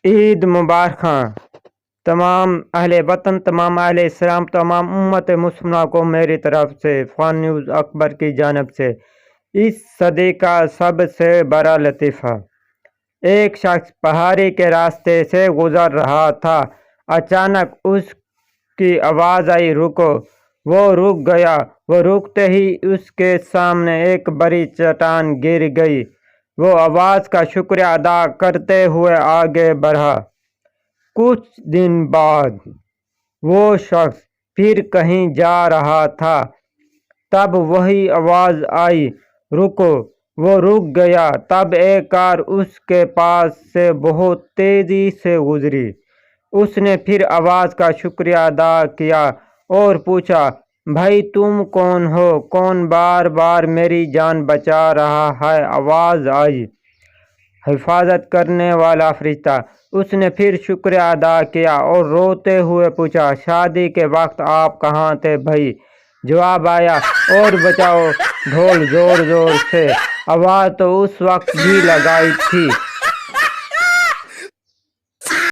عید مبارک تمام اہل وطن، تمام اہل اسلام، تمام امت مسلمہ کو میری طرف سے فان نیوز اکبر کی جانب سے اس صدی کا سب سے بڑا لطیفہ۔ ایک شخص پہاڑی کے راستے سے گزر رہا تھا، اچانک اس کی آواز آئی، رکو! وہ رک گیا۔ وہ رکتے ہی اس کے سامنے ایک بڑی چٹان گر گئی۔ وہ آواز کا شکریہ ادا کرتے ہوئے آگے بڑھا۔ کچھ دن بعد وہ شخص پھر کہیں جا رہا تھا، تب وہی آواز آئی، رکو! وہ رک گیا۔ تب ایک کار اس کے پاس سے بہت تیزی سے گزری۔ اس نے پھر آواز کا شکریہ ادا کیا اور پوچھا، بھائی تم کون ہو؟ کون بار بار میری جان بچا رہا ہے؟ آواز آئی، حفاظت کرنے والا فرشتہ۔ اس نے پھر شکریہ ادا کیا اور روتے ہوئے پوچھا، شادی کے وقت آپ کہاں تھے بھائی؟ جواب آیا، اور بچاؤ! ڈھول زور زور سے۔ آواز تو اس وقت بھی لگائی تھی